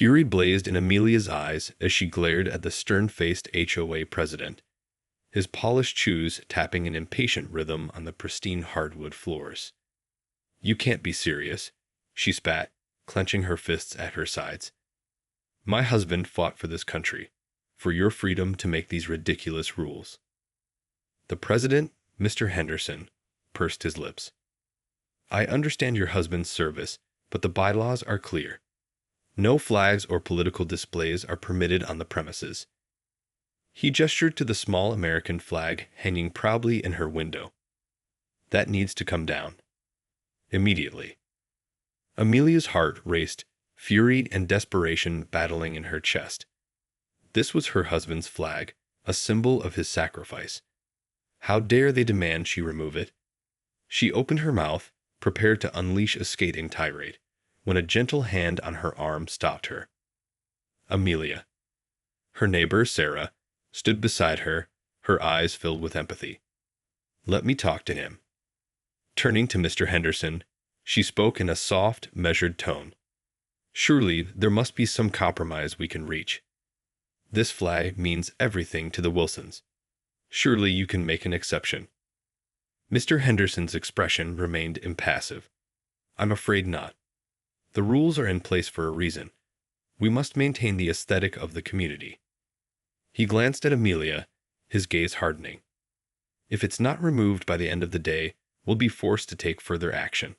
Fury blazed in Amelia's eyes as she glared at the stern-faced HOA president, his polished shoes tapping an impatient rhythm on the pristine hardwood floors. "You can't be serious," she spat, clenching her fists at her sides. "My husband fought for this country, for your freedom to make these ridiculous rules." The president, Mr. Henderson, pursed his lips. "I understand your husband's service, but the bylaws are clear. No flags or political displays are permitted on the premises." He gestured to the small American flag hanging proudly in her window. "That needs to come down. Immediately." Amelia's heart raced, fury and desperation battling in her chest. This was her husband's flag, a symbol of his sacrifice. How dare they demand she remove it? She opened her mouth, prepared to unleash a scathing tirade, when a gentle hand on her arm stopped her. Amelia. Her neighbor, Sarah, stood beside her, her eyes filled with empathy. "Let me talk to him." Turning to Mr. Henderson, she spoke in a soft, measured tone. "Surely there must be some compromise we can reach. This flag means everything to the Wilsons. Surely you can make an exception." Mr. Henderson's expression remained impassive. "I'm afraid not. The rules are in place for a reason. We must maintain the aesthetic of the community." He glanced at Amelia, his gaze hardening. "If it's not removed by the end of the day, we'll be forced to take further action."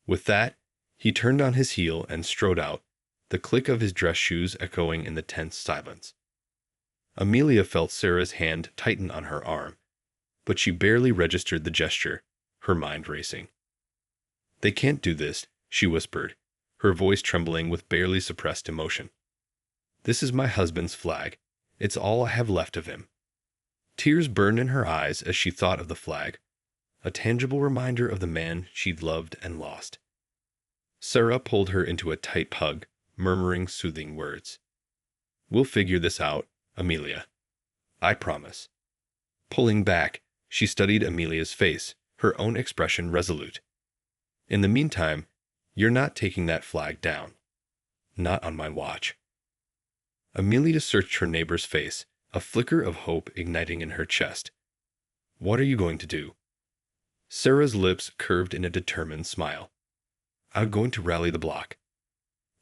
With that, he turned on his heel and strode out, the click of his dress shoes echoing in the tense silence. Amelia felt Sarah's hand tighten on her arm, but she barely registered the gesture, her mind racing. "They can't do this," she whispered, her voice trembling with barely suppressed emotion. "This is my husband's flag. It's all I have left of him." Tears burned in her eyes as she thought of the flag, a tangible reminder of the man she'd loved and lost. Sarah pulled her into a tight hug, murmuring soothing words. "We'll figure this out, Amelia. I promise." Pulling back, she studied Amelia's face, her own expression resolute. "In the meantime, you're not taking that flag down. Not on my watch." Amelia searched her neighbor's face, a flicker of hope igniting in her chest. "What are you going to do?" Sarah's lips curved in a determined smile. "I'm going to rally the block.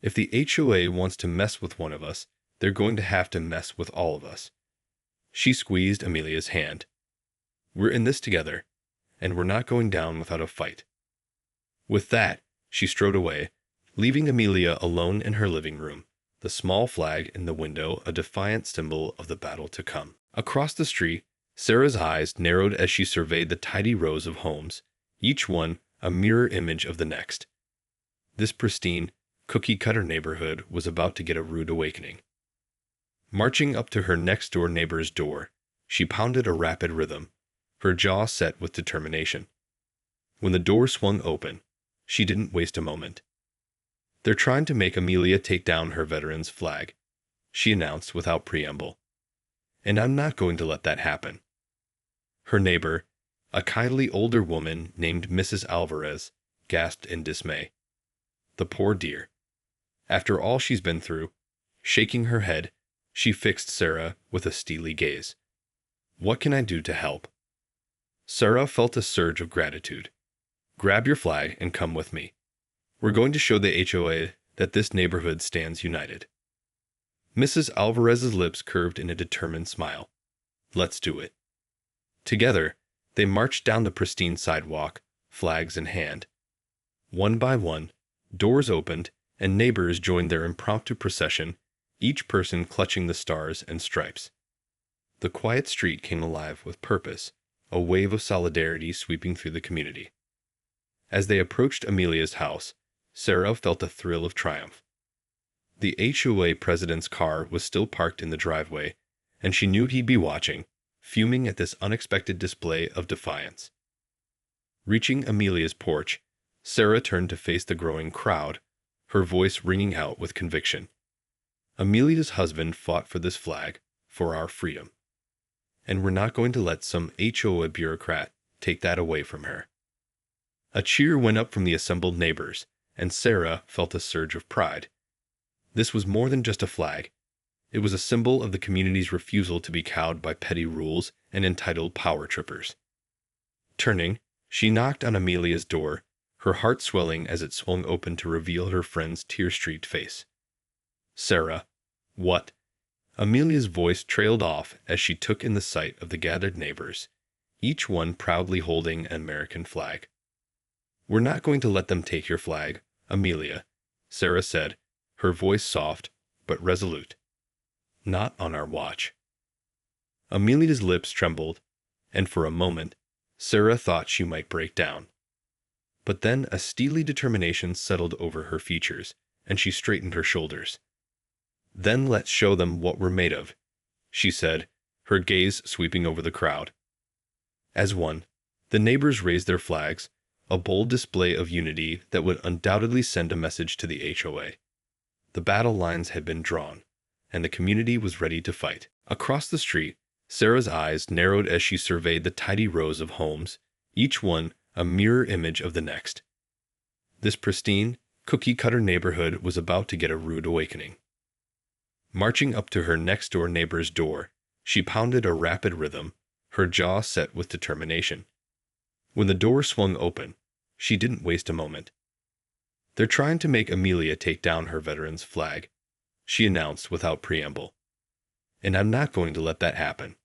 If the HOA wants to mess with one of us, they're going to have to mess with all of us." She squeezed Amelia's hand. "We're in this together, and we're not going down without a fight." With that, she strode away, leaving Amelia alone in her living room, the small flag in the window a defiant symbol of the battle to come. Across the street, Sarah's eyes narrowed as she surveyed the tidy rows of homes, each one a mirror image of the next. This pristine, cookie-cutter neighborhood was about to get a rude awakening. Marching up to her next-door neighbor's door, she pounded a rapid rhythm, her jaw set with determination. When the door swung open, she didn't waste a moment. "They're trying to make Amelia take down her veteran's flag," she announced without preamble. "And I'm not going to let that happen." Her neighbor, a kindly older woman named Mrs. Alvarez, gasped in dismay. The poor dear. After all she's been through, shaking her head, she fixed Sarah with a steely gaze. "What can I do to help?" Sarah felt a surge of gratitude. "Grab your flag and come with me. We're going to show the HOA that this neighborhood stands united." Mrs. Alvarez's lips curved in a determined smile. "Let's do it." Together, they marched down the pristine sidewalk, flags in hand. One by one, doors opened, and neighbors joined their impromptu procession, each person clutching the stars and stripes. The quiet street came alive with purpose, a wave of solidarity sweeping through the community. As they approached Amelia's house, Sarah felt a thrill of triumph. The HOA president's car was still parked in the driveway, and she knew he'd be watching, fuming at this unexpected display of defiance. Reaching Amelia's porch, Sarah turned to face the growing crowd, her voice ringing out with conviction. "Amelia's husband fought for this flag, for our freedom. And we're not going to let some HOA bureaucrat take that away from her." A cheer went up from the assembled neighbors, and Sarah felt a surge of pride. This was more than just a flag. It was a symbol of the community's refusal to be cowed by petty rules and entitled power trippers. Turning, she knocked on Amelia's door, her heart swelling as it swung open to reveal her friend's tear-streaked face. "Sarah, what?" Amelia's voice trailed off as she took in the sight of the gathered neighbors, each one proudly holding an American flag. "We're not going to let them take your flag, Amelia," Sarah said, her voice soft but resolute. "Not on our watch." Amelia's lips trembled, and for a moment, Sarah thought she might break down. But then a steely determination settled over her features, and she straightened her shoulders. "Then let's show them what we're made of," she said, her gaze sweeping over the crowd. As one, the neighbors raised their flags, a bold display of unity that would undoubtedly send a message to the HOA. The battle lines had been drawn, and the community was ready to fight. Across the street, Sarah's eyes narrowed as she surveyed the tidy rows of homes, each one a mirror image of the next. This pristine, cookie-cutter neighborhood was about to get a rude awakening. Marching up to her next-door neighbor's door, she pounded a rapid rhythm, her jaw set with determination. When the door swung open, she didn't waste a moment. "They're trying to make Amelia take down her veteran's flag," she announced without preamble. "And I'm not going to let that happen."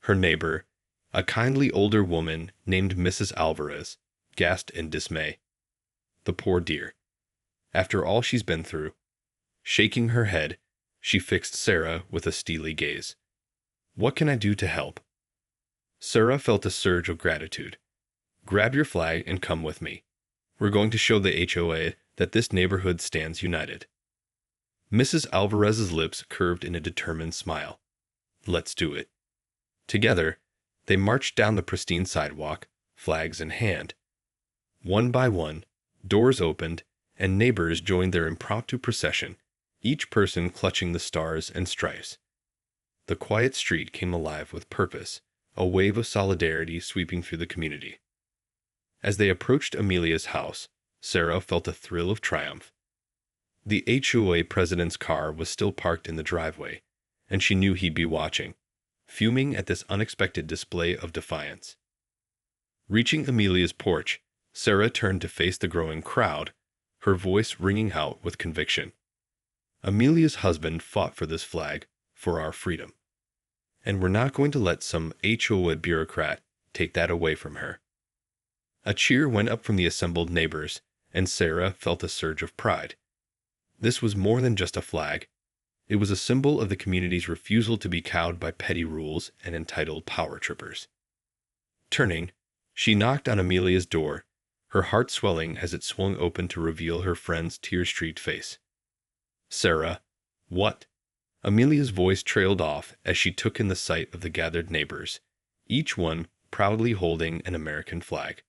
Her neighbor, a kindly older woman named Mrs. Alvarez, gasped in dismay. The poor dear. After all she's been through. Shaking her head, she fixed Sarah with a steely gaze. "What can I do to help?" Sarah felt a surge of gratitude. "Grab your flag and come with me. We're going to show the HOA that this neighborhood stands united." Mrs. Alvarez's lips curved in a determined smile. "Let's do it." Together, they marched down the pristine sidewalk, flags in hand. One by one, doors opened, and neighbors joined their impromptu procession, each person clutching the stars and stripes. The quiet street came alive with purpose, a wave of solidarity sweeping through the community. As they approached Amelia's house, Sarah felt a thrill of triumph. The HOA president's car was still parked in the driveway, and she knew he'd be watching, fuming at this unexpected display of defiance. Reaching Amelia's porch, Sarah turned to face the growing crowd, her voice ringing out with conviction. "Amelia's husband fought for this flag, for our freedom. And we're not going to let some HOA bureaucrat take that away from her." A cheer went up from the assembled neighbors, and Sarah felt a surge of pride. This was more than just a flag. It was a symbol of the community's refusal to be cowed by petty rules and entitled power trippers. Turning, she knocked on Amelia's door, her heart swelling as it swung open to reveal her friend's tear-streaked face. "Sarah, what?" Amelia's voice trailed off as she took in the sight of the gathered neighbors, each one proudly holding an American flag.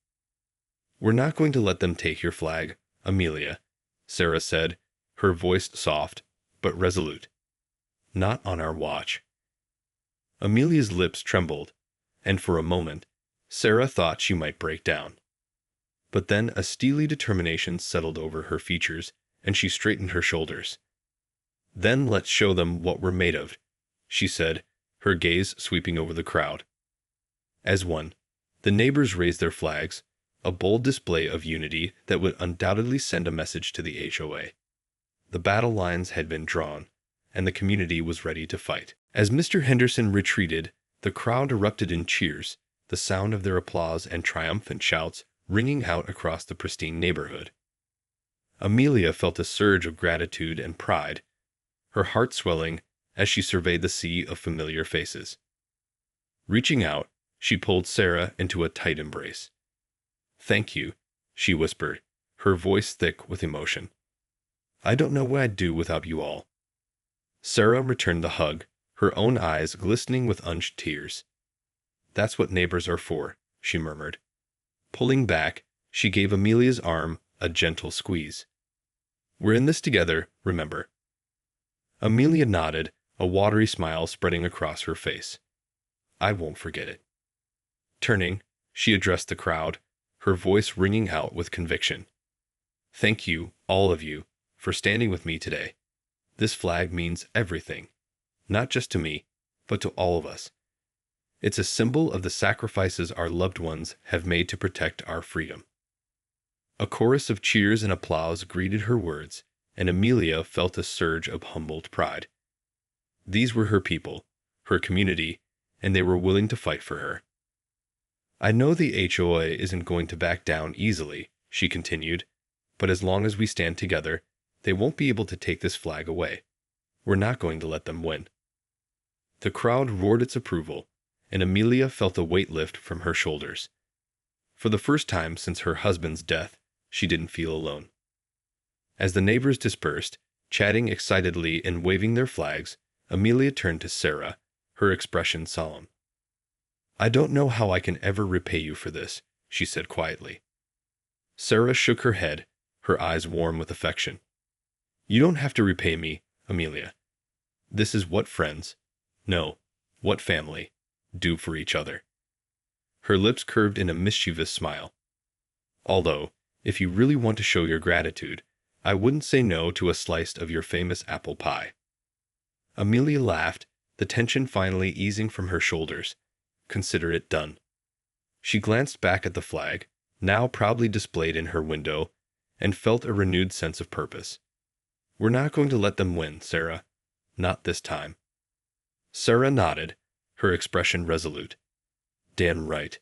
"We're not going to let them take your flag, Amelia," Sarah said, her voice soft but resolute. "Not on our watch." Amelia's lips trembled, and for a moment, Sarah thought she might break down. But then a steely determination settled over her features, and she straightened her shoulders. "Then let's show them what we're made of," she said, her gaze sweeping over the crowd. As one, the neighbors raised their flags, a bold display of unity that would undoubtedly send a message to the HOA. The battle lines had been drawn, and the community was ready to fight. As Mr. Henderson retreated, the crowd erupted in cheers, the sound of their applause and triumphant shouts ringing out across the pristine neighborhood. Amelia felt a surge of gratitude and pride, her heart swelling as she surveyed the sea of familiar faces. Reaching out, she pulled Sarah into a tight embrace. "Thank you," she whispered, her voice thick with emotion. "I don't know what I'd do without you all." Sarah returned the hug, her own eyes glistening with unshed tears. "That's what neighbors are for," she murmured. Pulling back, she gave Amelia's arm a gentle squeeze. "We're in this together, remember." Amelia nodded, a watery smile spreading across her face. "I won't forget it." Turning, she addressed the crowd, her voice ringing out with conviction. "Thank you, all of you, for standing with me today. This flag means everything, not just to me, but to all of us. It's a symbol of the sacrifices our loved ones have made to protect our freedom." A chorus of cheers and applause greeted her words, and Amelia felt a surge of humbled pride. These were her people, her community, and they were willing to fight for her. "I know the HOA isn't going to back down easily," she continued, "but as long as we stand together, they won't be able to take this flag away. We're not going to let them win." The crowd roared its approval, and Amelia felt a weight lift from her shoulders. For the first time since her husband's death, she didn't feel alone. As the neighbors dispersed, chatting excitedly and waving their flags, Amelia turned to Sarah, her expression solemn. "I don't know how I can ever repay you for this," she said quietly. Sarah shook her head, her eyes warm with affection. "You don't have to repay me, Amelia. This is what friends, no, what family, do for each other." Her lips curved in a mischievous smile. "Although, if you really want to show your gratitude, I wouldn't say no to a slice of your famous apple pie." Amelia laughed, the tension finally easing from her shoulders. "Consider it done." She glanced back at the flag, now proudly displayed in her window, and felt a renewed sense of purpose. "We're not going to let them win, Sarah. Not this time." Sarah nodded, her expression resolute. "Damn right.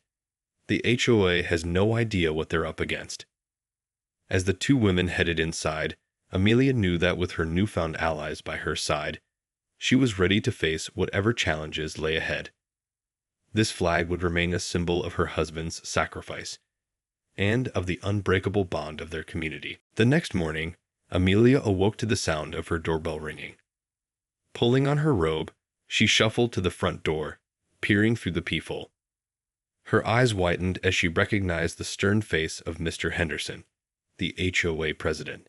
The HOA has no idea what they're up against." As the two women headed inside, Amelia knew that with her newfound allies by her side, she was ready to face whatever challenges lay ahead. This flag would remain a symbol of her husband's sacrifice, and of the unbreakable bond of their community. The next morning, Amelia awoke to the sound of her doorbell ringing. Pulling on her robe, she shuffled to the front door, peering through the peephole. Her eyes widened as she recognized the stern face of Mr. Henderson, the HOA president.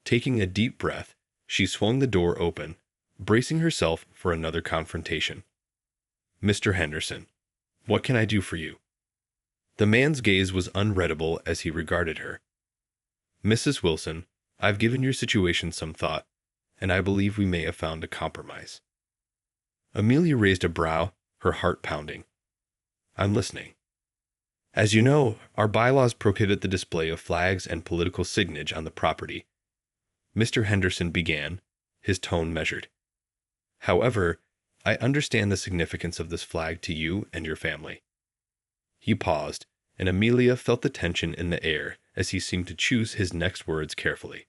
Taking a deep breath, she swung the door open, bracing herself for another confrontation. "Mr. Henderson, what can I do for you?" The man's gaze was unreadable as he regarded her. "Mrs. Wilson, I've given your situation some thought, and I believe we may have found a compromise." Amelia raised a brow, her heart pounding. "I'm listening." "As you know, our bylaws prohibit the display of flags and political signage on the property," Mr. Henderson began, his tone measured. "However, I understand the significance of this flag to you and your family." He paused, and Amelia felt the tension in the air as he seemed to choose his next words carefully.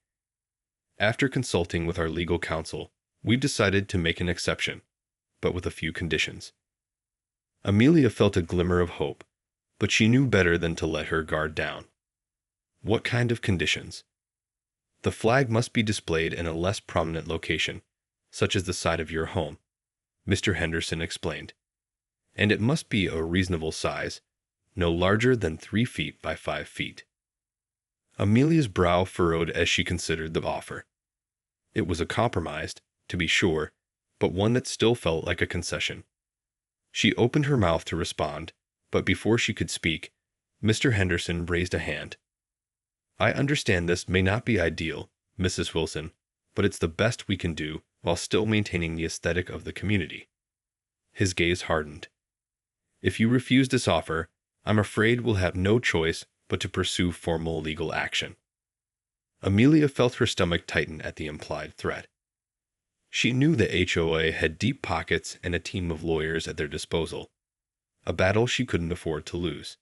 "After consulting with our legal counsel, we've decided to make an exception, but with a few conditions." Amelia felt a glimmer of hope, but she knew better than to let her guard down. "What kind of conditions?" "The flag must be displayed in a less prominent location, such as the side of your home," Mr. Henderson explained. "And it must be a reasonable size, no larger than 3 feet by 5 feet. Amelia's brow furrowed as she considered the offer. It was a compromise, to be sure, but one that still felt like a concession. She opened her mouth to respond, but before she could speak, Mr. Henderson raised a hand. "I understand this may not be ideal, Mrs. Wilson, but it's the best we can do while still maintaining the aesthetic of the community." His gaze hardened. "If you refuse this offer, I'm afraid we'll have no choice but to pursue formal legal action." Amelia felt her stomach tighten at the implied threat. She knew the HOA had deep pockets and a team of lawyers at their disposal, a battle she couldn't afford to lose.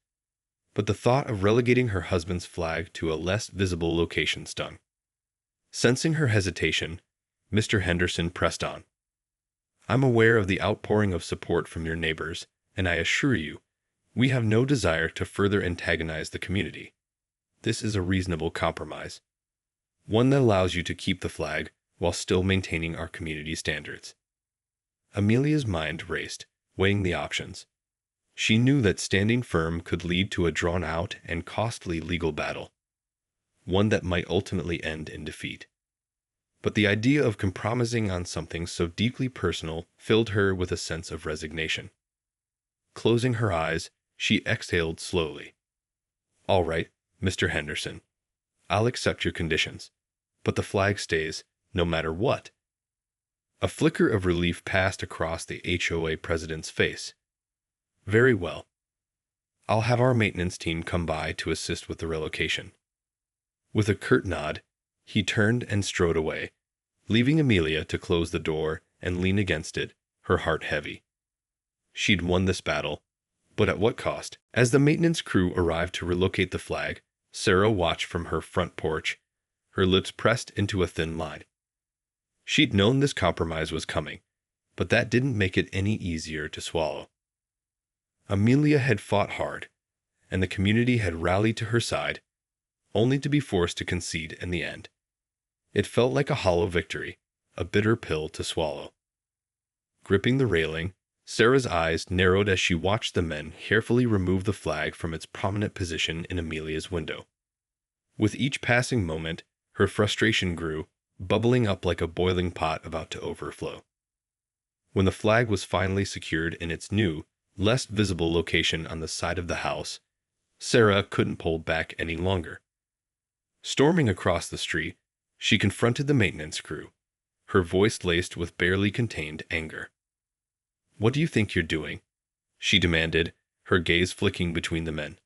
But the thought of relegating her husband's flag to a less visible location stung. Sensing her hesitation, Mr. Henderson pressed on. "I'm aware of the outpouring of support from your neighbors, and I assure you, we have no desire to further antagonize the community. This is a reasonable compromise, one that allows you to keep the flag while still maintaining our community standards." Amelia's mind raced, weighing the options. She knew that standing firm could lead to a drawn-out and costly legal battle, one that might ultimately end in defeat. But the idea of compromising on something so deeply personal filled her with a sense of resignation. Closing her eyes, she exhaled slowly. "All right, Mr. Henderson. I'll accept your conditions, but the flag stays, no matter what. A flicker of relief passed across the HOA president's face. Very well. I'll have our maintenance team come by to assist with the relocation. With a curt nod, he turned and strode away, leaving Amelia to close the door and lean against it, her heart heavy. She'd won this battle, but at what cost? As the maintenance crew arrived to relocate the flag, Sarah watched from her front porch, her lips pressed into a thin line. She'd known this compromise was coming, but that didn't make it any easier to swallow. Amelia had fought hard, and the community had rallied to her side, only to be forced to concede in the end. It felt like a hollow victory, a bitter pill to swallow. Gripping the railing, Sarah's eyes narrowed as she watched the men carefully remove the flag from its prominent position in Amelia's window. With each passing moment, her frustration grew, bubbling up like a boiling pot about to overflow. When the flag was finally secured in its new, less visible location on the side of the house, Sarah couldn't hold back any longer. Storming across the street, she confronted the maintenance crew, her voice laced with barely contained anger. "What do you think you're doing?" she demanded, her gaze flicking between the men.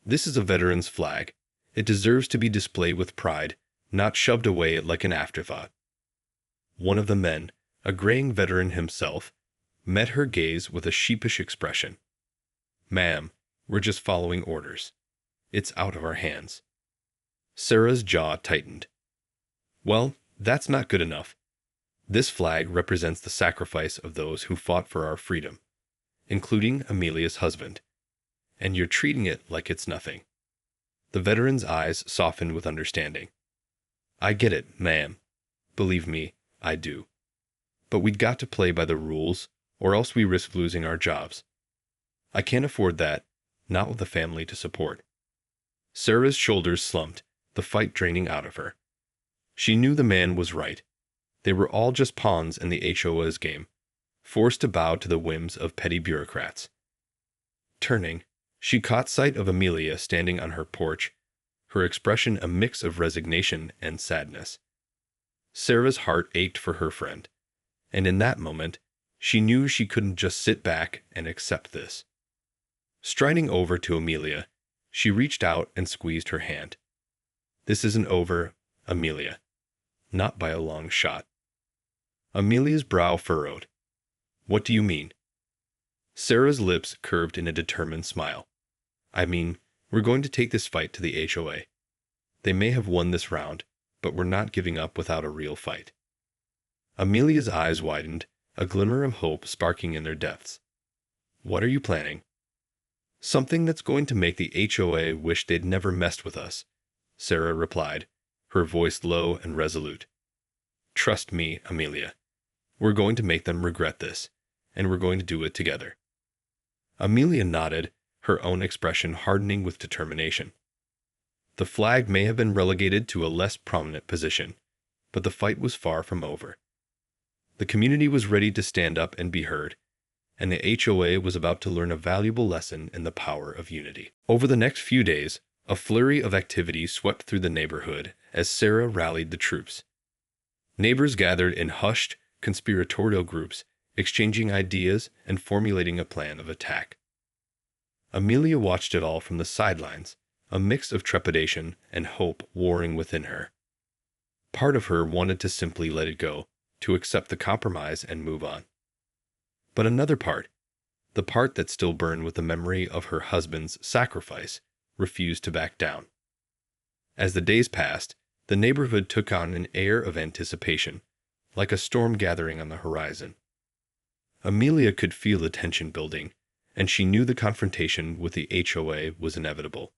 "This is a veteran's flag. It deserves to be displayed with pride, not shoved away like an afterthought." One of the men, a graying veteran himself, met her gaze with a sheepish expression. "Ma'am, we're just following orders. It's out of our hands." Sarah's jaw tightened. "Well, that's not good enough. This flag represents the sacrifice of those who fought for our freedom, including Amelia's husband, and you're treating it like it's nothing." The veteran's eyes softened with understanding. "I get it, ma'am. Believe me, I do. But we'd got to play by the rules, or else we risk losing our jobs. I can't afford that, not with a family to support." Sarah's shoulders slumped, the fight draining out of her. She knew the man was right. They were all just pawns in the HOA's game, forced to bow to the whims of petty bureaucrats. Turning, she caught sight of Amelia standing on her porch, her expression a mix of resignation and sadness. Sarah's heart ached for her friend, and in that moment, she knew she couldn't just sit back and accept this. Striding over to Amelia, she reached out and squeezed her hand. "This isn't over, Amelia. Not by a long shot." Amelia's brow furrowed. "What do you mean?" Sarah's lips curved in a determined smile. "I mean, we're going to take this fight to the HOA. They may have won this round, but we're not giving up without a real fight." Amelia's eyes widened, a glimmer of hope sparking in their depths. "What are you planning?" "Something that's going to make the HOA wish they'd never messed with us," Sarah replied, her voice low and resolute. "Trust me, Amelia. We're going to make them regret this, and we're going to do it together." Amelia nodded, her own expression hardening with determination. The flag may have been relegated to a less prominent position, but the fight was far from over. The community was ready to stand up and be heard, and the HOA was about to learn a valuable lesson in the power of unity. Over the next few days, a flurry of activity swept through the neighborhood as Sarah rallied the troops. Neighbors gathered in hushed, conspiratorial groups, exchanging ideas and formulating a plan of attack. Amelia watched it all from the sidelines, a mix of trepidation and hope warring within her. Part of her wanted to simply let it go, to accept the compromise and move on. But another part, the part that still burned with the memory of her husband's sacrifice, refused to back down. As the days passed, the neighborhood took on an air of anticipation, like a storm gathering on the horizon. Amelia could feel the tension building, and she knew the confrontation with the HOA was inevitable.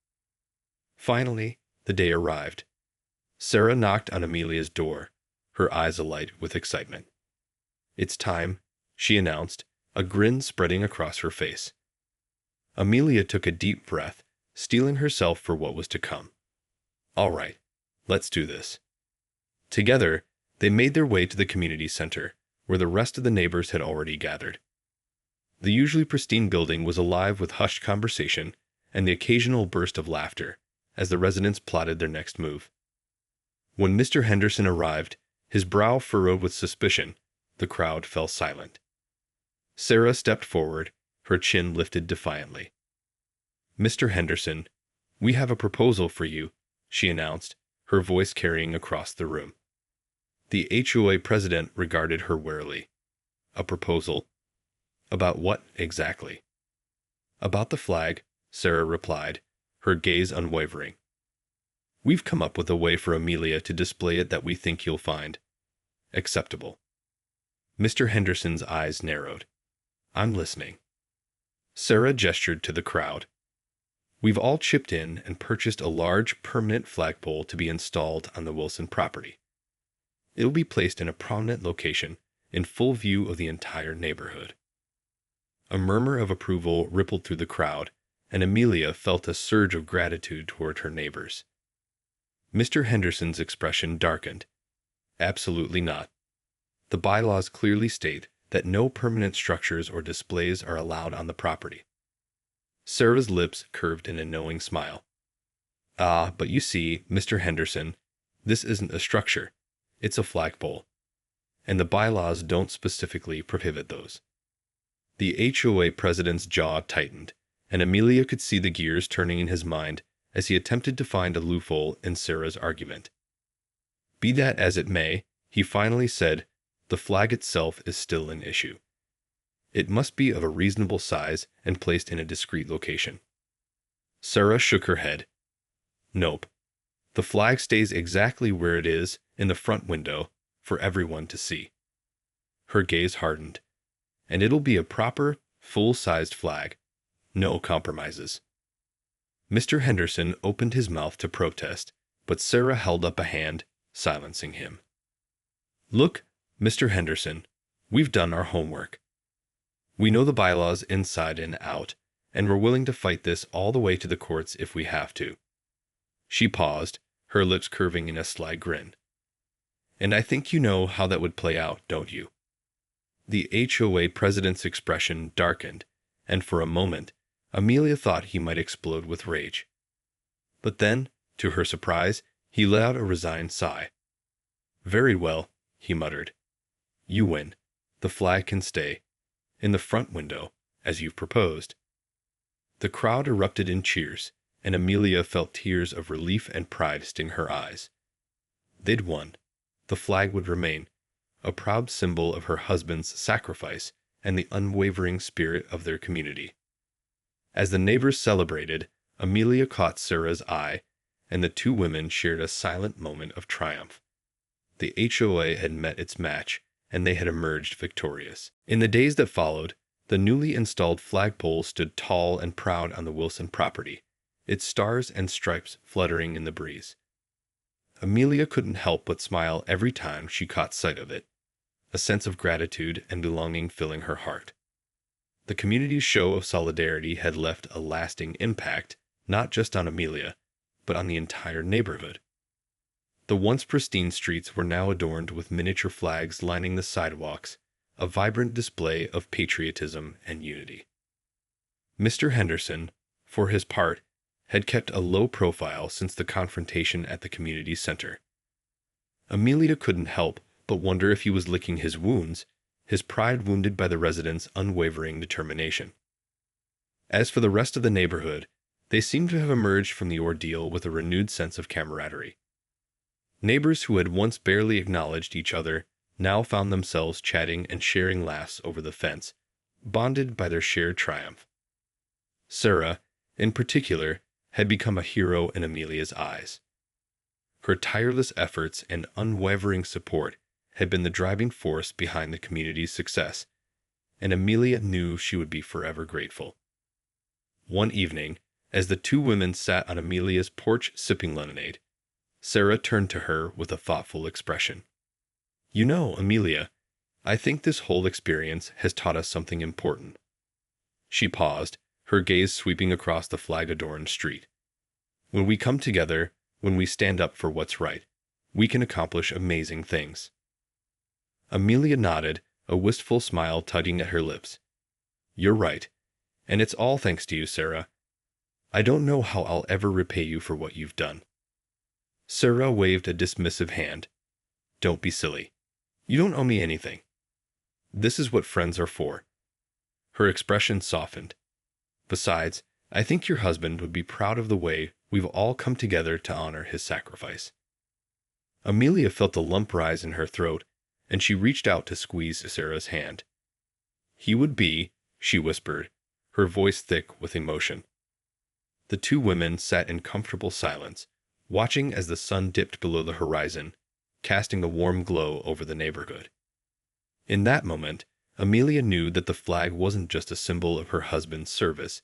Finally, the day arrived. Sarah knocked on Amelia's door, her eyes alight with excitement. "It's time," she announced, a grin spreading across her face. Amelia took a deep breath, steeling herself for what was to come. "All right, let's do this." Together, they made their way to the community center, where the rest of the neighbors had already gathered. The usually pristine building was alive with hushed conversation and the occasional burst of laughter as the residents plotted their next move. When Mr. Henderson arrived, His brow furrowed with suspicion. The crowd fell silent. Sarah stepped forward, her chin lifted defiantly. "Mr. Henderson, we have a proposal for you," she announced, her voice carrying across the room. The HOA president regarded her warily. "A proposal? About what, exactly?" "About the flag," Sarah replied, her gaze unwavering. "We've come up with a way for Amelia to display it that we think you'll find acceptable." Mr. Henderson's eyes narrowed. "I'm listening." Sarah gestured to the crowd. "We've all chipped in and purchased a large, permanent flagpole to be installed on the Wilson property. It will be placed in a prominent location, in full view of the entire neighborhood." A murmur of approval rippled through the crowd, and Amelia felt a surge of gratitude toward her neighbors. Mr. Henderson's expression darkened. "Absolutely not. The bylaws clearly state that no permanent structures or displays are allowed on the property." Sarah's lips curved in a knowing smile. "Ah, but you see, Mr. Henderson, this isn't a structure. It's a flagpole. And the bylaws don't specifically prohibit those." The HOA president's jaw tightened, and Amelia could see the gears turning in his mind as he attempted to find a loophole in Sarah's argument. "Be that as it may," he finally said, "the flag itself is still an issue. It must be of a reasonable size and placed in a discreet location." Sarah shook her head. "Nope. The flag stays exactly where it is, in the front window, for everyone to see." Her gaze hardened. "And it'll be a proper, full-sized flag. No compromises." Mr. Henderson opened his mouth to protest, but Sarah held up a hand, silencing him. "Look, Mr. Henderson, we've done our homework. We know the bylaws inside and out, and we're willing to fight this all the way to the courts if we have to." She paused, her lips curving in a sly grin. "And I think you know how that would play out, don't you?" The HOA president's expression darkened, and for a moment, Amelia thought he might explode with rage. But then, to her surprise, he let out a resigned sigh. "Very well," he muttered. "You win. The flag can stay. In the front window, as you've proposed." The crowd erupted in cheers, and Amelia felt tears of relief and pride sting her eyes. They'd won. The flag would remain, a proud symbol of her husband's sacrifice and the unwavering spirit of their community. As the neighbors celebrated, Amelia caught Sarah's eye, and the two women shared a silent moment of triumph. The HOA had met its match, and they had emerged victorious. In the days that followed, the newly installed flagpole stood tall and proud on the Wilson property, its stars and stripes fluttering in the breeze. Amelia couldn't help but smile every time she caught sight of it, a sense of gratitude and belonging filling her heart. The community's show of solidarity had left a lasting impact, not just on Amelia, but on the entire neighborhood. The once pristine streets were now adorned with miniature flags lining the sidewalks, a vibrant display of patriotism and unity. Mr. Henderson, for his part, had kept a low profile since the confrontation at the community center. Amelia couldn't help but wonder if he was licking his wounds, his pride wounded by the residents' unwavering determination. As for the rest of the neighborhood, they seemed to have emerged from the ordeal with a renewed sense of camaraderie. Neighbors who had once barely acknowledged each other now found themselves chatting and sharing laughs over the fence, bonded by their shared triumph. Sarah, in particular, had become a hero in Amelia's eyes. Her tireless efforts and unwavering support had been the driving force behind the community's success, and Amelia knew she would be forever grateful. One evening, as the two women sat on Amelia's porch sipping lemonade, Sarah turned to her with a thoughtful expression. "You know, Amelia, I think this whole experience has taught us something important." She paused, her gaze sweeping across the flag-adorned street. "When we come together, when we stand up for what's right, we can accomplish amazing things." Amelia nodded, a wistful smile tugging at her lips. "You're right, and it's all thanks to you, Sarah. I don't know how I'll ever repay you for what you've done." Sarah waved a dismissive hand. Don't be silly. You don't owe me anything. This is what friends are for." Her expression softened. "Besides, I think your husband would be proud of the way we've all come together to honor his sacrifice." Amelia felt a lump rise in her throat, and she reached out to squeeze Sarah's hand. "He would be," she whispered, her voice thick with emotion. The two women sat in comfortable silence, watching as the sun dipped below the horizon, casting a warm glow over the neighborhood. In that moment, Amelia knew that the flag wasn't just a symbol of her husband's service.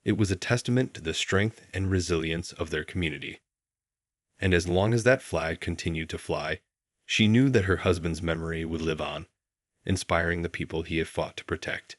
It was a testament to the strength and resilience of their community. And as long as that flag continued to fly, she knew that her husband's memory would live on, inspiring the people he had fought to protect.